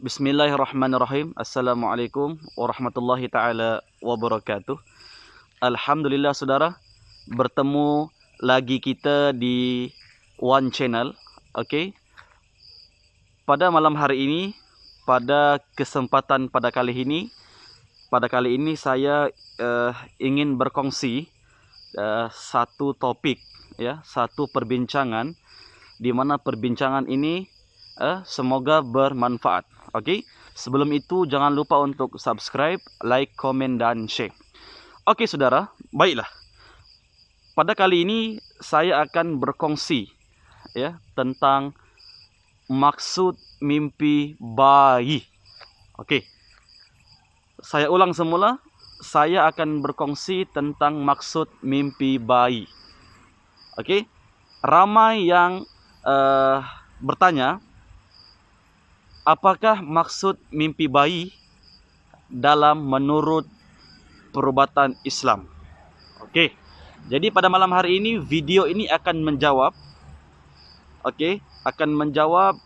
Bismillahirrahmanirrahim. Assalamualaikum warahmatullahi ta'ala wabarakatuh. Alhamdulillah saudara, bertemu lagi kita di One Channel. Okey. Pada malam hari ini, pada kesempatan pada kali ini saya ingin berkongsi satu topik, ya, satu perbincangan di mana perbincangan ini semoga bermanfaat. Okey. Sebelum itu jangan lupa untuk subscribe, like, komen dan share. Okey saudara, baiklah. Pada kali ini saya akan berkongsi ya tentang maksud mimpi bayi. Okey. Saya ulang semula, saya akan berkongsi tentang maksud mimpi bayi. Okey. Ramai yang bertanya, apakah maksud mimpi bayi dalam menurut perubatan Islam? Okey. Jadi pada malam hari ini video ini akan menjawab akan menjawab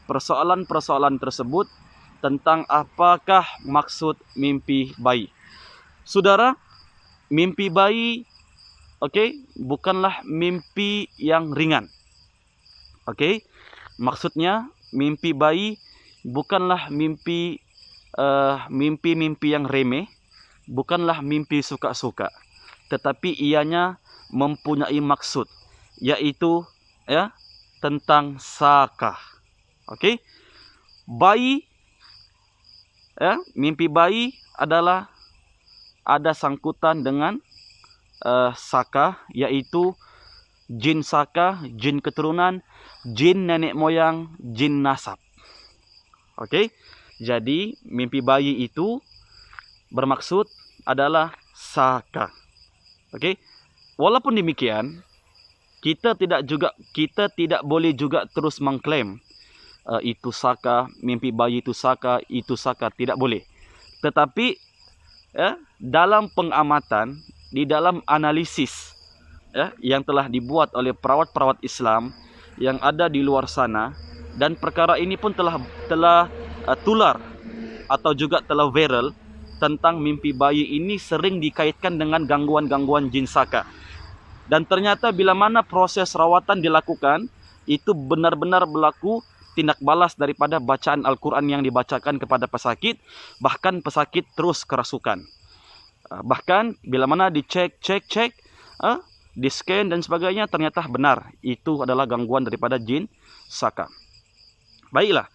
persoalan-persoalan tersebut tentang apakah maksud mimpi bayi. Saudara, mimpi bayi bukanlah mimpi yang ringan. Maksudnya mimpi bayi bukanlah mimpi yang remeh, bukanlah mimpi suka-suka, tetapi ianya mempunyai maksud, yaitu tentang saka. Bayi, mimpi bayi adalah ada sangkutan dengan saka, yaitu jin saka, jin keturunan, jin nenek moyang, jin nasab. Jadi mimpi bayi itu bermaksud adalah saka. Walaupun demikian, kita tidak boleh juga terus mengklaim itu saka, mimpi bayi itu saka, tidak boleh. Tetapi dalam pengamatan, di dalam analisis yang telah dibuat oleh perawat-perawat Islam yang ada di luar sana, dan perkara ini pun telah tular atau juga telah viral, tentang mimpi bayi ini sering dikaitkan dengan gangguan-gangguan jin saka. Dan ternyata bila mana proses rawatan dilakukan, itu benar-benar berlaku tindak balas daripada bacaan Al-Quran yang dibacakan kepada pesakit, bahkan pesakit terus kerasukan. Bahkan bila mana dicek, di scan dan sebagainya, ternyata benar itu adalah gangguan daripada jin saka. Baiklah,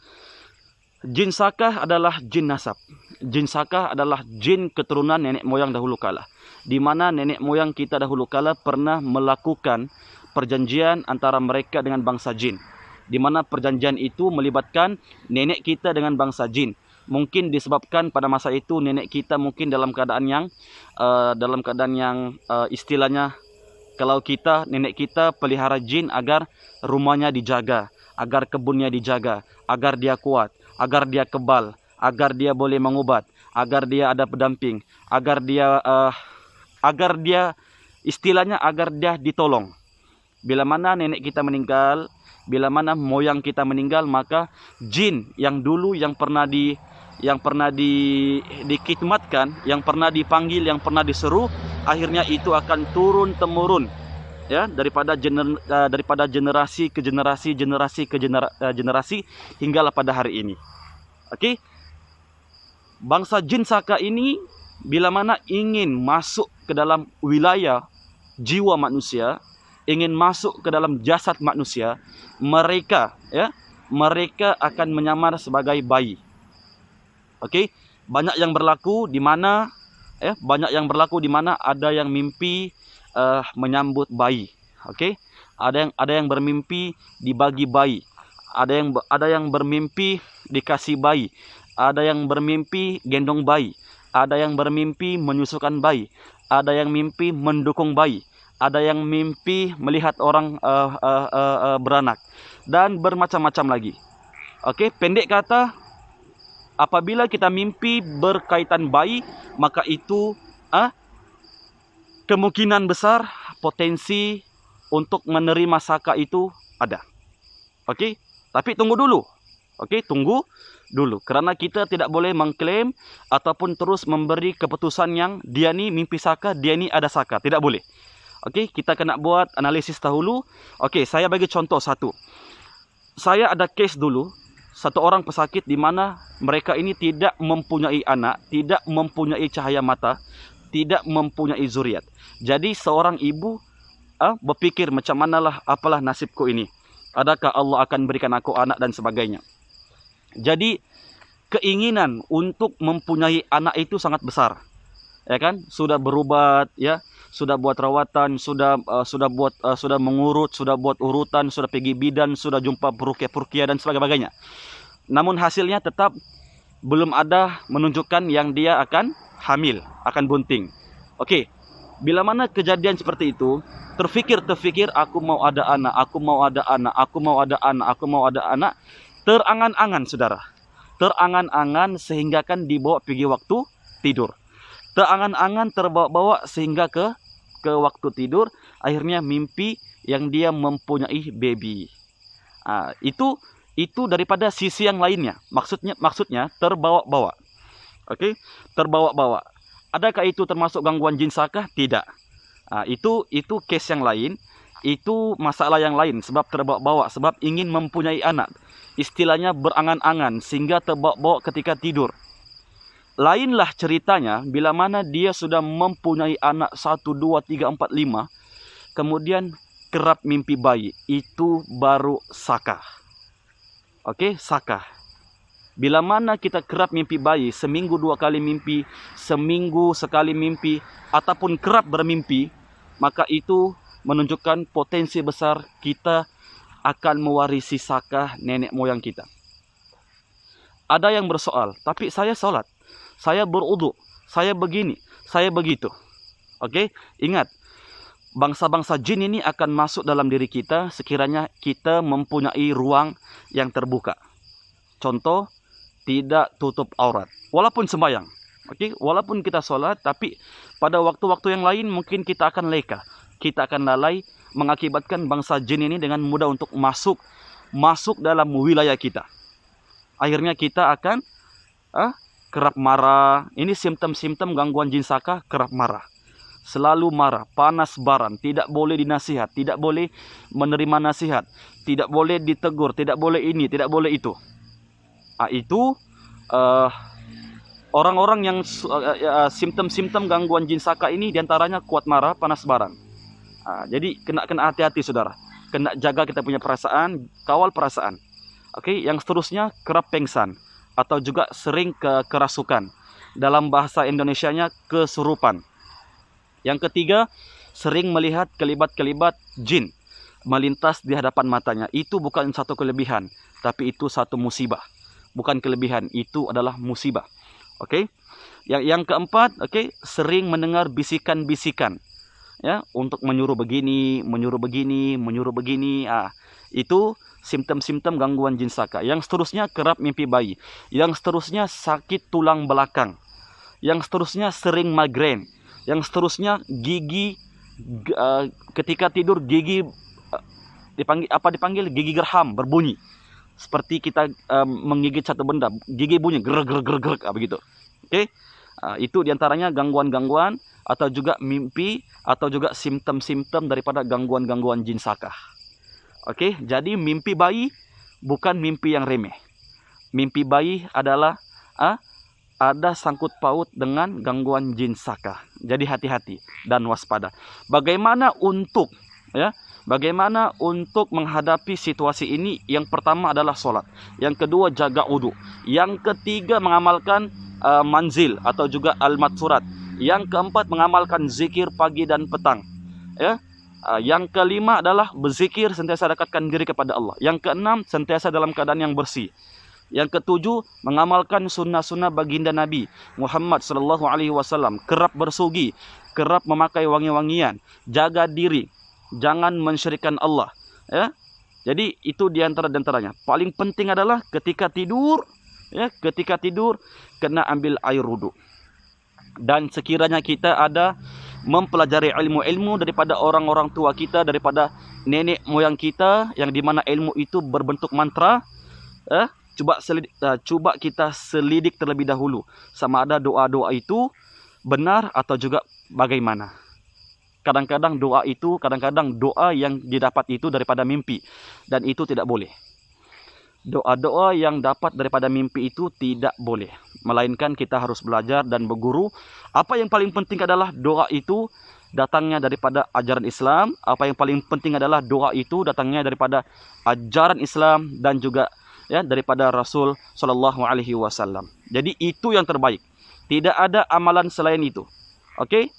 jin saka adalah jin nasab. Jin saka adalah jin keturunan nenek moyang dahulu kala, di mana nenek moyang kita dahulu kala pernah melakukan perjanjian antara mereka dengan bangsa jin, di mana perjanjian itu melibatkan nenek kita dengan bangsa jin. Mungkin disebabkan pada masa itu nenek kita mungkin dalam keadaan yang istilahnya, kalau nenek kita pelihara jin agar rumahnya dijaga, agar kebunnya dijaga, agar dia kuat, agar dia kebal, agar dia boleh mengubat, agar dia ada pendamping, agar dia istilahnya agar dia ditolong. Bila mana nenek kita meninggal, bila mana moyang kita meninggal, maka jin yang dulu yang pernah dikidmatkan, yang pernah dipanggil, yang pernah diseru, akhirnya itu akan turun temurun daripada generasi ke generasi hinggalah pada hari ini. Bangsa jin saka ini bila mana ingin masuk ke dalam wilayah jiwa manusia, ingin masuk ke dalam jasad manusia, mereka akan menyamar sebagai bayi. Banyak yang berlaku di mana ada yang mimpi menyambut bayi. Ada yang bermimpi dibagi bayi, ada yang bermimpi dikasih bayi, ada yang bermimpi gendong bayi, ada yang bermimpi menyusukan bayi, ada yang mimpi mendukung bayi, ada yang mimpi melihat orang beranak, dan bermacam-macam lagi. Pendek kata, apabila kita mimpi berkaitan bayi, maka itu kemungkinan besar potensi untuk menerima zakat itu ada. Okey, tapi tunggu dulu. Okey, tunggu dulu. Kerana kita tidak boleh mengklaim ataupun terus memberi keputusan yang dia ni mimpi zakat, dia ni ada zakat. Tidak boleh. Okey, kita kena buat analisis dahulu. Okey, saya bagi contoh satu. Saya ada kes dulu, satu orang pesakit di mana mereka ini tidak mempunyai anak, tidak mempunyai cahaya mata, tidak mempunyai zuriat. Jadi seorang ibu berfikir macam manalah, apalah nasibku ini. Adakah Allah akan berikan aku anak dan sebagainya. Jadi keinginan untuk mempunyai anak itu sangat besar. Ya kan? Sudah berubat, ya, sudah buat rawatan, sudah mengurut, sudah buat urutan, sudah pergi bidan, sudah jumpa perukia dan sebagainya. Namun hasilnya tetap belum ada menunjukkan yang dia akan hamil, akan bunting. Okey. Bila mana kejadian seperti itu, terfikir, aku mau ada anak, aku mau ada anak, aku mau ada anak, aku mau ada anak. Terangan-angan, saudara. Terangan-angan sehingga kan dibawa pergi waktu tidur. Terangan-angan terbawa-bawa sehingga ke waktu tidur. Akhirnya mimpi yang dia mempunyai baby. Itu daripada sisi yang lainnya. Maksudnya terbawa-bawa. Okey, terbawa-bawa. Adakah itu termasuk gangguan jin zakah? Tidak. Itu case yang lain. Itu masalah yang lain. Sebab terbawa-bawa. Sebab ingin mempunyai anak. Istilahnya berangan-angan. Sehingga terbawa-bawa ketika tidur. Lainlah ceritanya. Bila mana dia sudah mempunyai anak 1, 2, 3, 4, 5. Kemudian kerap mimpi bayi. Itu baru zakah. Okey, zakah. Bila mana kita kerap mimpi bayi, seminggu 2 kali mimpi, seminggu sekali mimpi, ataupun kerap bermimpi, maka itu menunjukkan potensi besar kita akan mewarisi zakah nenek moyang kita. Ada yang bersoal, tapi saya solat, saya berwuduk, saya begini, saya begitu. Okey, ingat, bangsa-bangsa jin ini akan masuk dalam diri kita sekiranya kita mempunyai ruang yang terbuka. Contoh, tidak tutup aurat. Walaupun sembahyang. Okey, walaupun kita solat, tapi pada waktu-waktu yang lain mungkin kita akan leka. Kita akan lalai, mengakibatkan bangsa jin ini dengan mudah untuk masuk dalam wilayah kita. Akhirnya kita akan kerap marah. Ini simptom-simptom gangguan jin zakah, kerap marah. Selalu marah, panas baran, tidak boleh dinasihat, tidak boleh menerima nasihat, tidak boleh ditegur, tidak boleh ini, tidak boleh itu. Itu orang-orang yang simptom-simptom gangguan jin zakah ini diantaranya kuat marah, panas baran. Jadi kena hati-hati, saudara. Kena jaga kita punya perasaan, kawal perasaan. Okey, yang seterusnya kerap pengsan atau juga sering kerasukan. Dalam bahasa Indonesianya kesurupan. Yang ketiga, sering melihat kelibat-kelibat jin melintas di hadapan matanya. Itu bukan satu kelebihan, tapi itu satu musibah. Bukan kelebihan, itu adalah musibah. Okey. Yang keempat, okey, sering mendengar bisikan-bisikan. Ya, untuk menyuruh begini, menyuruh begini, menyuruh begini. Itu simptom-simptom gangguan jin zakah. Yang seterusnya kerap mimpi bayi. Yang seterusnya sakit tulang belakang. Yang seterusnya sering migrain. Yang seterusnya gigi ketika tidur gigi dipanggil gigi gerham, berbunyi. Seperti kita menggigit satu benda, gigi bunyi gerak begitu. Okey. Itu diantaranya gangguan-gangguan atau juga mimpi atau juga simptom-simptom daripada gangguan-gangguan jin zakah. Okey, jadi mimpi bayi bukan mimpi yang remeh. Mimpi bayi adalah ada sangkut paut dengan gangguan jin zakah. Jadi hati-hati dan waspada. Bagaimana untuk menghadapi situasi ini? Yang pertama adalah solat. Yang kedua jaga wudu. Yang ketiga mengamalkan manzil atau juga al-madfurat. Yang keempat mengamalkan zikir pagi dan petang. Ya. Yang kelima adalah berzikir, sentiasa dekatkan diri kepada Allah. Yang keenam sentiasa dalam keadaan yang bersih. Yang ketujuh mengamalkan sunnah-sunnah baginda Nabi Muhammad sallallahu alaihi wasallam. Kerap bersugi, kerap memakai wangi-wangian, jaga diri, jangan mensyirikkan Allah. Ya. Jadi itu diantaranya. Paling penting adalah ketika tidur, kena ambil air wudu. Dan sekiranya kita ada mempelajari ilmu-ilmu daripada orang-orang tua kita, daripada nenek moyang kita, yang dimana ilmu itu berbentuk mantra. Cuba kita selidik terlebih dahulu sama ada doa-doa itu benar atau juga bagaimana. Kadang-kadang doa yang didapat itu daripada mimpi, dan itu tidak boleh. Doa-doa yang dapat daripada mimpi itu tidak boleh, melainkan kita harus belajar dan berguru. Apa yang paling penting adalah doa itu datangnya daripada ajaran Islam. Apa yang paling penting adalah doa itu datangnya daripada ajaran Islam dan juga daripada Rasul Shallallahu Alaihi Wasallam. Jadi itu yang terbaik. Tidak ada amalan selain itu. Oke?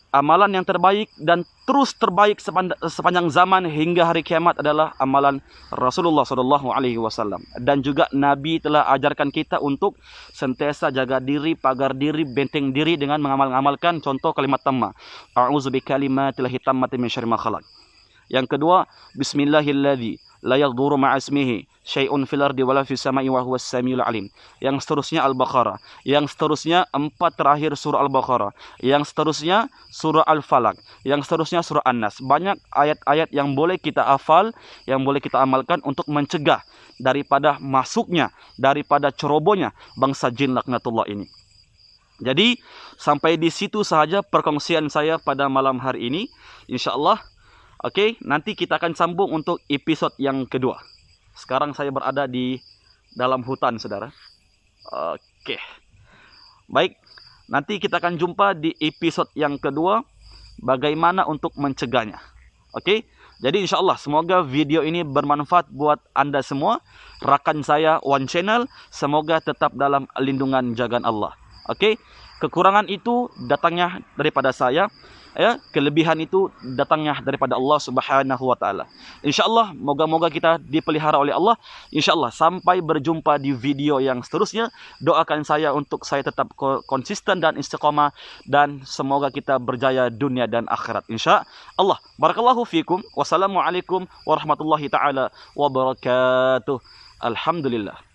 Amalan yang terbaik dan terus terbaik sepanjang zaman hingga hari kiamat adalah amalan Rasulullah Shallallahu Alaihi Wasallam. Dan juga Nabi telah ajarkan kita untuk sentiasa jaga diri, pagar diri, benteng diri dengan mengamalkan contoh kalimat tamma. A'udzu bikalimatil tammati min syarri ma khalaq. Yang kedua, Bismillahilladzi la yadhurru ma'a ismihi syai'un fil ardi wala fis sama'i wa huwas samiul alim. Yang seterusnya Al-Baqarah, yang seterusnya 4 terakhir surah Al-Baqarah, yang seterusnya surah Al-Falaq, yang seterusnya surah An-Nas. Banyak ayat-ayat yang boleh kita hafal, yang boleh kita amalkan untuk mencegah daripada masuknya, daripada cerobohnya bangsa jin laknatullah ini. Jadi sampai di situ sahaja perkongsian saya pada malam hari ini, insyaallah. Oke, nanti kita akan sambung untuk episode yang kedua. Sekarang saya berada di dalam hutan, saudara. Oke. Baik, nanti kita akan jumpa di episode yang kedua, bagaimana untuk mencegahnya. Oke, jadi insya Allah semoga video ini bermanfaat buat Anda semua. Rakan saya One Channel, semoga tetap dalam lindungan jagaan Allah. Oke, kekurangan itu datangnya daripada saya. Kelebihan itu datangnya daripada Allah Subhanahu wa taala. Insyaallah moga-moga kita dipelihara oleh Allah. Insyaallah sampai berjumpa di video yang seterusnya. Doakan saya untuk saya tetap konsisten dan istiqamah, dan semoga kita berjaya dunia dan akhirat insyaallah. Barakallahu fikum. Wassalamualaikum warahmatullahi taala wabarakatuh. Alhamdulillah.